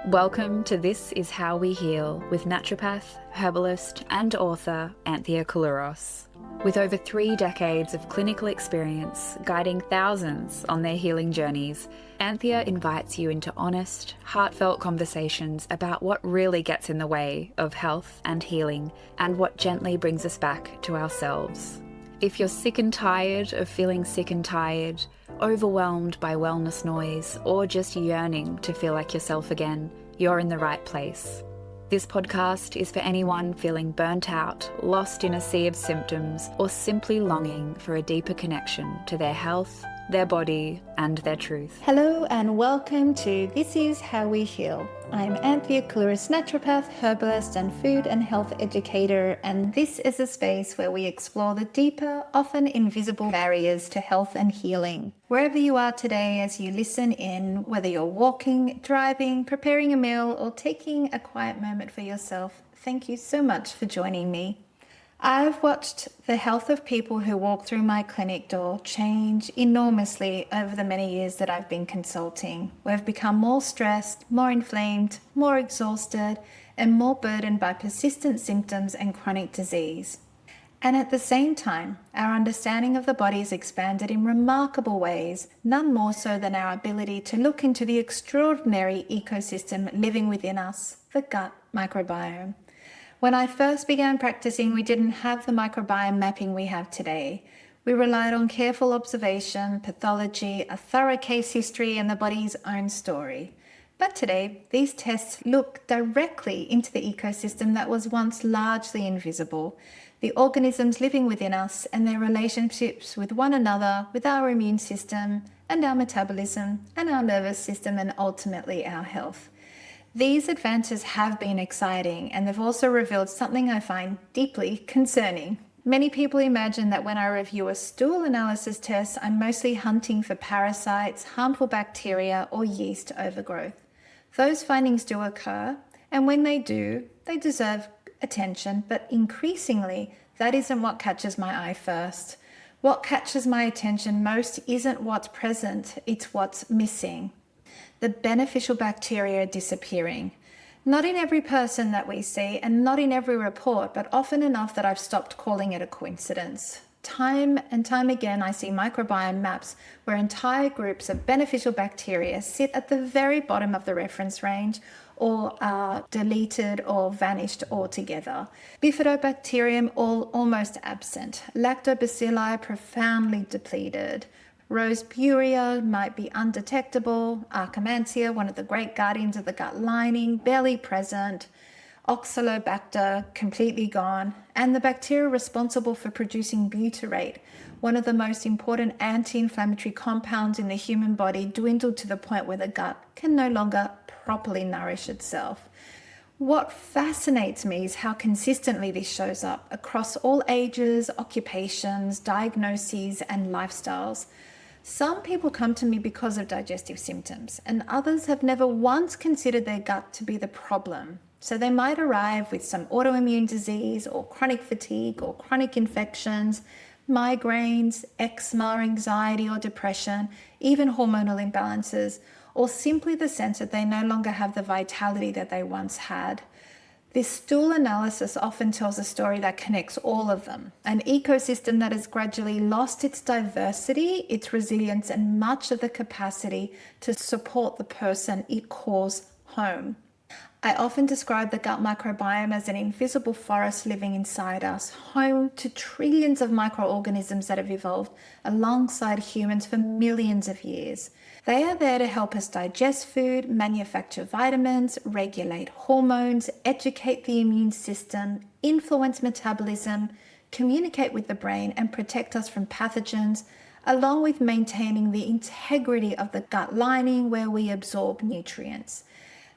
Welcome to This Is How We Heal with naturopath, herbalist, and author Anthea Koulouros. With over 3 decades of clinical experience guiding thousands on their healing journeys, Anthea invites you into honest, heartfelt conversations about what really gets in the way of health and healing and what gently brings us back to ourselves. If you're sick and tired of feeling sick and tired, overwhelmed by wellness noise, or just yearning to feel like yourself again, you're in the right place. This podcast is for anyone feeling burnt out, lost in a sea of symptoms, or simply longing for a deeper connection to their health, their body, and their truth. Hello and welcome to This Is How We Heal. I'm Anthea Koulouros, naturopath, herbalist, and food and health educator, and this is a space where we explore the deeper, often invisible barriers to health and healing. Wherever you are today as you listen in, whether you're walking, driving, preparing a meal, or taking a quiet moment for yourself, thank you so much for joining me. I've watched the health of people who walk through my clinic door change enormously over the many years that I've been consulting. We've become more stressed, more inflamed, more exhausted, and more burdened by persistent symptoms and chronic disease. And at the same time, our understanding of the body has expanded in remarkable ways, none more so than our ability to look into the extraordinary ecosystem living within us, the gut microbiome. When I first began practicing, we didn't have the microbiome mapping we have today. We relied on careful observation, pathology, a thorough case history, and the body's own story. But today, these tests look directly into the ecosystem that was once largely invisible, the organisms living within us and their relationships with one another, with our immune system, and our metabolism, and our nervous system, and ultimately our health. These advances have been exciting, and they've also revealed something I find deeply concerning. Many people imagine that when I review a stool analysis test, I'm mostly hunting for parasites, harmful bacteria, or yeast overgrowth. Those findings do occur, and when they do, they deserve attention, but increasingly, that isn't what catches my eye first. What catches my attention most isn't what's present, it's what's missing. The beneficial bacteria are disappearing. Not in every person that we see and not in every report, but often enough that I've stopped calling it a coincidence. Time and time again, I see microbiome maps where entire groups of beneficial bacteria sit at the very bottom of the reference range or are deleted or vanished altogether. Bifidobacterium almost absent. Lactobacilli profoundly depleted. Roseburia might be undetectable, Akkermansia, one of the great guardians of the gut lining, barely present, Oxalobacter completely gone, and the bacteria responsible for producing butyrate, one of the most important anti-inflammatory compounds in the human body, dwindled to the point where the gut can no longer properly nourish itself. What fascinates me is how consistently this shows up across all ages, occupations, diagnoses, and lifestyles. Some people come to me because of digestive symptoms, and others have never once considered their gut to be the problem. So they might arrive with some autoimmune disease or chronic fatigue or chronic infections, migraines, eczema, anxiety or depression, even hormonal imbalances, or simply the sense that they no longer have the vitality that they once had. This stool analysis often tells a story that connects all of them, an ecosystem that has gradually lost its diversity, its resilience, and much of the capacity to support the person it calls home. I often describe the gut microbiome as an invisible forest living inside us, home to trillions of microorganisms that have evolved alongside humans for millions of years. They are there to help us digest food, manufacture vitamins, regulate hormones, educate the immune system, influence metabolism, communicate with the brain, and protect us from pathogens, along with maintaining the integrity of the gut lining where we absorb nutrients.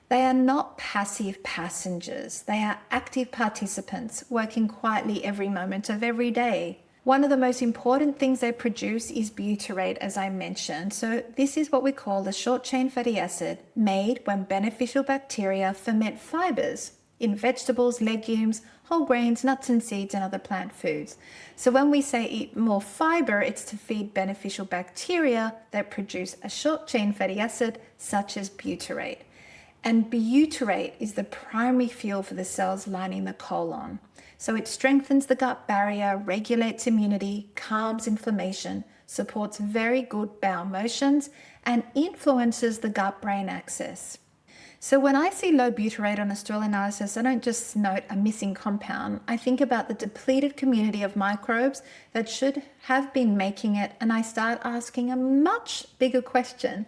They are not passive passengers. They are active participants working quietly every moment of every day. One of the most important things they produce is butyrate, as I mentioned. So this is what we call the short-chain fatty acid made when beneficial bacteria ferment fibers in vegetables, legumes, whole grains, nuts and seeds, and other plant foods. So when we say eat more fiber, it's to feed beneficial bacteria that produce a short-chain fatty acid such as butyrate. And butyrate is the primary fuel for the cells lining the colon. So it strengthens the gut barrier, regulates immunity, calms inflammation, supports very good bowel motions, and influences the gut-brain axis. So when I see low butyrate on a stool analysis, I don't just note a missing compound. I think about the depleted community of microbes that should have been making it, and I start asking a much bigger question.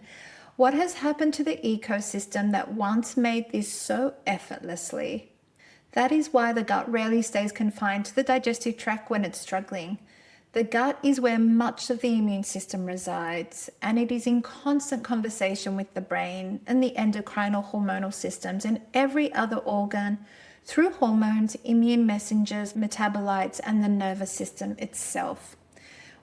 What has happened to the ecosystem that once made this so effortlessly? That is why the gut rarely stays confined to the digestive tract when it's struggling. The gut is where much of the immune system resides, and it is in constant conversation with the brain and the endocrinal hormonal systems and every other organ through hormones, immune messengers, metabolites, and the nervous system itself.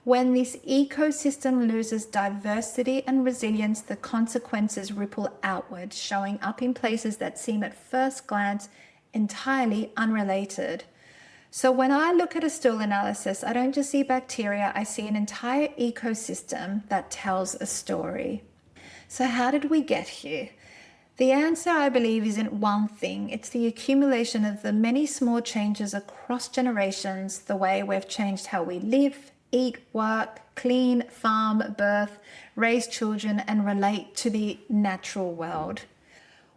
When this ecosystem loses diversity and resilience, the consequences ripple outward, showing up in places that seem at first glance entirely unrelated. So when I look at a stool analysis, I don't just see bacteria, I see an entire ecosystem that tells a story. So how did we get here? The answer, I believe, isn't one thing. It's the accumulation of the many small changes across generations, the way we've changed how we live, eat, work, clean, farm, birth, raise children, and relate to the natural world.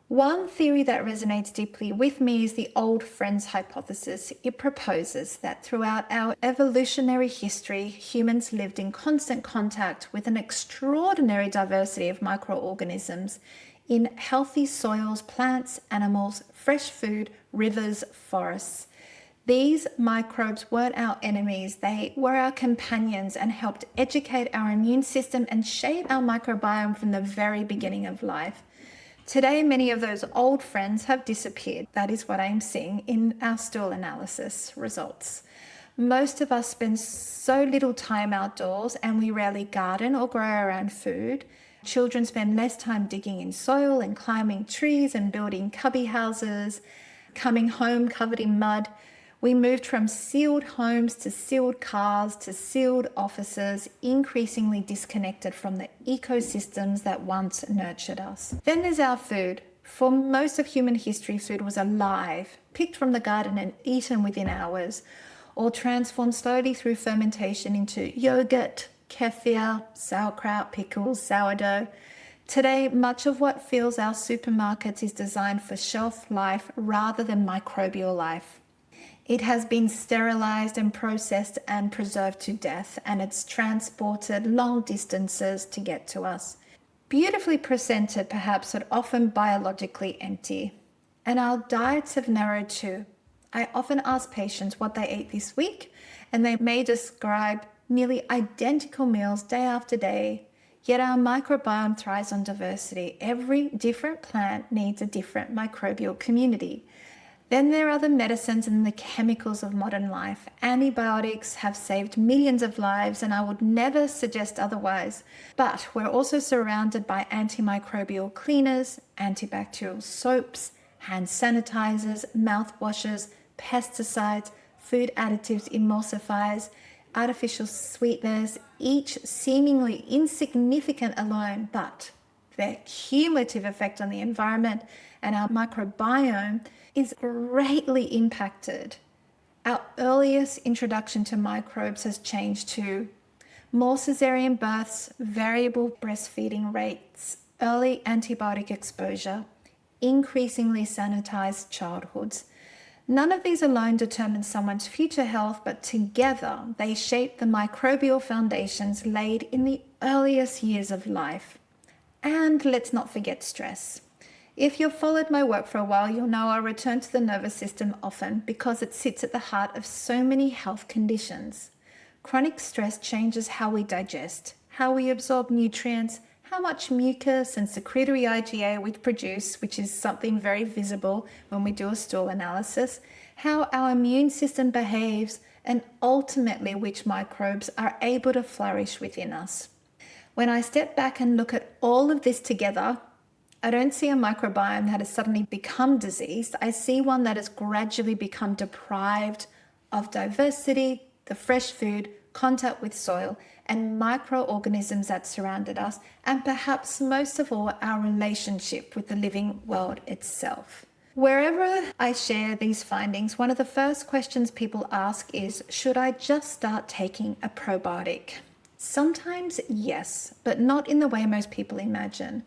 One theory that resonates deeply with me is the old friends hypothesis. It proposes that throughout our evolutionary history, humans lived in constant contact with an extraordinary diversity of microorganisms in healthy soils, plants, animals, fresh food, rivers, forests. These microbes weren't our enemies, they were our companions and helped educate our immune system and shape our microbiome from the very beginning of life. Today, many of those old friends have disappeared. That is what I'm seeing in our stool analysis results. Most of us spend so little time outdoors and we rarely garden or grow our own food. Children spend less time digging in soil and climbing trees and building cubby houses, coming home covered in mud. We moved from sealed homes to sealed cars to sealed offices, increasingly disconnected from the ecosystems that once nurtured us. Then there's our food. For most of human history, food was alive, picked from the garden and eaten within hours, or transformed slowly through fermentation into yogurt, kefir, sauerkraut, pickles, sourdough. Today, much of what fills our supermarkets is designed for shelf life rather than microbial life. It has been sterilized and processed and preserved to death, and it's transported long distances to get to us. Beautifully presented, perhaps, but often biologically empty. And our diets have narrowed too. I often ask patients what they ate this week, and they may describe nearly identical meals day after day. Yet our microbiome thrives on diversity. Every different plant needs a different microbial community. Then there are the medicines and the chemicals of modern life. Antibiotics have saved millions of lives, and I would never suggest otherwise. But we're also surrounded by antimicrobial cleaners, antibacterial soaps, hand sanitizers, mouthwashes, pesticides, food additives, emulsifiers, artificial sweeteners, each seemingly insignificant alone, but their cumulative effect on the environment and our microbiome is greatly impacted. Our earliest introduction to microbes has changed to more cesarean births, variable breastfeeding rates, early antibiotic exposure, increasingly sanitized childhoods. None of these alone determine someone's future health, but together they shape the microbial foundations laid in the earliest years of life. And let's not forget stress. If you've followed my work for a while, you'll know I return to the nervous system often because it sits at the heart of so many health conditions. Chronic stress changes how we digest, how we absorb nutrients, how much mucus and secretory IgA we produce, which is something very visible when we do a stool analysis, how our immune system behaves, and ultimately which microbes are able to flourish within us. When I step back and look at all of this together, I don't see a microbiome that has suddenly become diseased. I see one that has gradually become deprived of diversity, the fresh food, contact with soil, and microorganisms that surrounded us, and perhaps most of all, our relationship with the living world itself. Wherever I share these findings, one of the first questions people ask is, should I just start taking a probiotic? Sometimes yes, but not in the way most people imagine.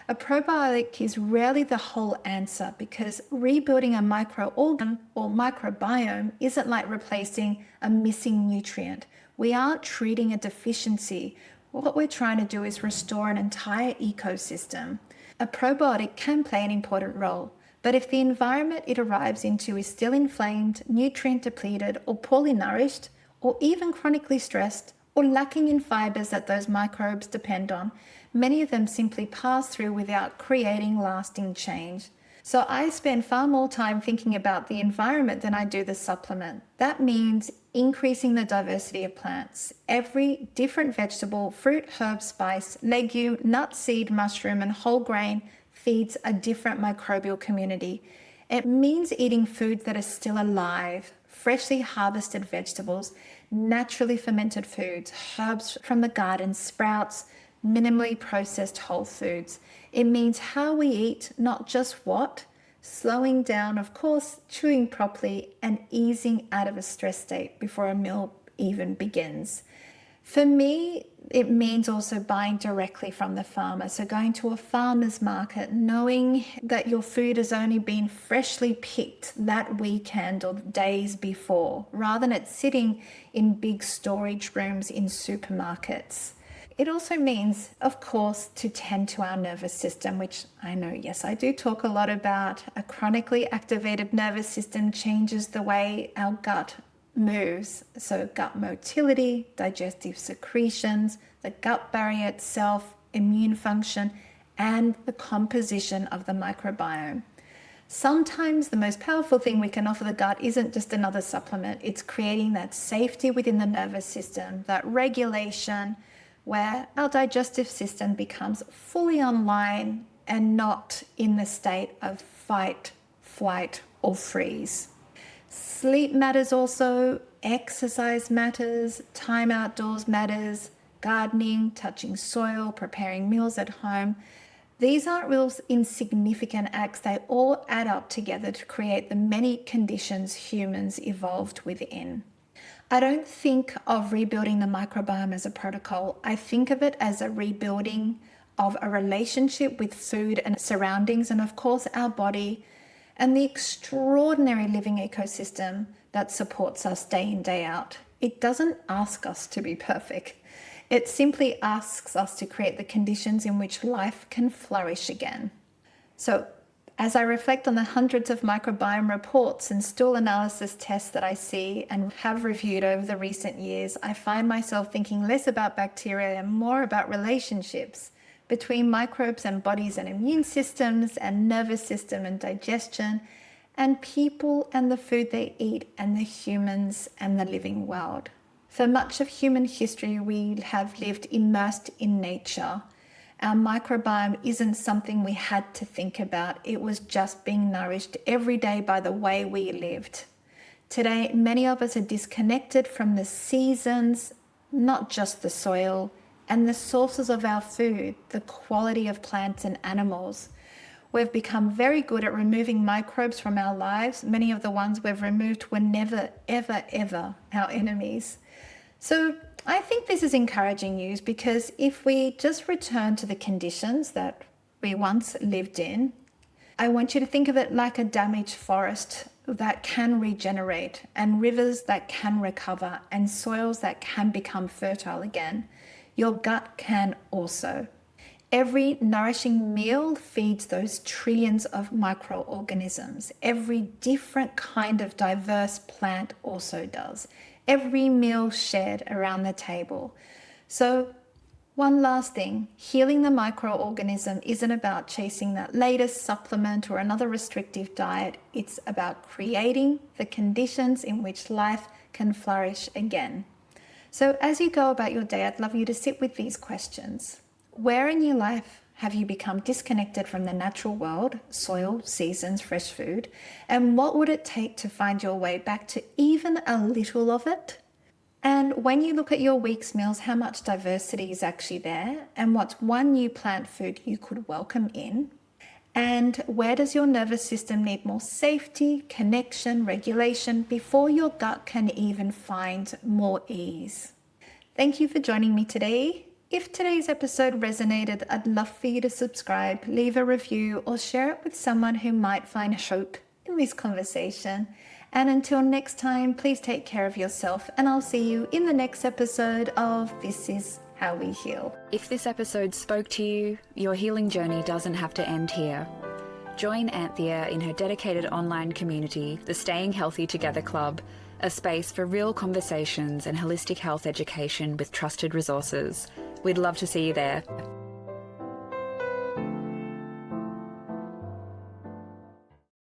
A probiotic is rarely the whole answer because rebuilding a microorganism or microbiome isn't like replacing a missing nutrient. We aren't treating a deficiency. What we're trying to do is restore an entire ecosystem. A probiotic can play an important role, but if the environment it arrives into is still inflamed, nutrient depleted, or poorly nourished, or even chronically stressed, or lacking in fibers that those microbes depend on, many of them simply pass through without creating lasting change. So I spend far more time thinking about the environment than I do the supplement. That means increasing the diversity of plants. Every different vegetable, fruit, herb, spice, legume, nut, seed, mushroom, and whole grain feeds a different microbial community. It means eating foods that are still alive, freshly harvested vegetables, naturally fermented foods, herbs from the garden, sprouts, minimally processed whole foods. It means how we eat, not just what, slowing down, of course, chewing properly, and easing out of a stress state before a meal even begins. For me, it means also buying directly from the farmer. So going to a farmer's market, knowing that your food has only been freshly picked that weekend or days before, rather than it sitting in big storage rooms in supermarkets. It also means, of course, to tend to our nervous system, which I know, yes, I do talk a lot about. A chronically activated nervous system changes the way our gut moves. So gut motility, digestive secretions, the gut barrier itself, immune function, and the composition of the microbiome. Sometimes the most powerful thing we can offer the gut isn't just another supplement. It's creating that safety within the nervous system, that regulation, where our digestive system becomes fully online and not in the state of fight, flight, or freeze. Sleep matters also, exercise matters, time outdoors matters, gardening, touching soil, preparing meals at home. These aren't real insignificant acts. They all add up together to create the many conditions humans evolved within. I don't think of rebuilding the microbiome as a protocol. I think of it as a rebuilding of a relationship with food and surroundings, and of course our body, and the extraordinary living ecosystem that supports us day in, day out. It doesn't ask us to be perfect. It simply asks us to create the conditions in which life can flourish again. So, as I reflect on the hundreds of microbiome reports and stool analysis tests that I see and have reviewed over the recent years, I find myself thinking less about bacteria and more about relationships between microbes and bodies and immune systems and nervous system and digestion, and people and the food they eat, and the humans and the living world. For much of human history, we have lived immersed in nature. Our microbiome isn't something we had to think about. It was just being nourished every day by the way we lived. Today, many of us are disconnected from the seasons, not just the soil, and the sources of our food, the quality of plants and animals. We've become very good at removing microbes from our lives. Many of the ones we've removed were never, ever, ever our enemies. So I think this is encouraging news, because if we just return to the conditions that we once lived in, I want you to think of it like a damaged forest that can regenerate, and rivers that can recover, and soils that can become fertile again. Your gut can also. Every nourishing meal feeds those trillions of microorganisms. Every different kind of diverse plant also does. Every meal shared around the table. So, one last thing, healing the microorganism isn't about chasing that latest supplement or another restrictive diet. It's about creating the conditions in which life can flourish again. So as you go about your day, I'd love you to sit with these questions. Where in your life have you become disconnected from the natural world, soil, seasons, fresh food? And what would it take to find your way back to even a little of it? And when you look at your week's meals, how much diversity is actually there, and what's one new plant food you could welcome in? And where does your nervous system need more safety, connection, regulation before your gut can even find more ease? Thank you for joining me today. If today's episode resonated, I'd love for you to subscribe, leave a review, or share it with someone who might find hope in this conversation. And until next time, please take care of yourself, and I'll see you in the next episode of This Is How We Heal. If this episode spoke to you, your healing journey doesn't have to end here. Join Anthea in her dedicated online community, the Staying Healthy Together Club, a space for real conversations and holistic health education with trusted resources. We'd love to see you there.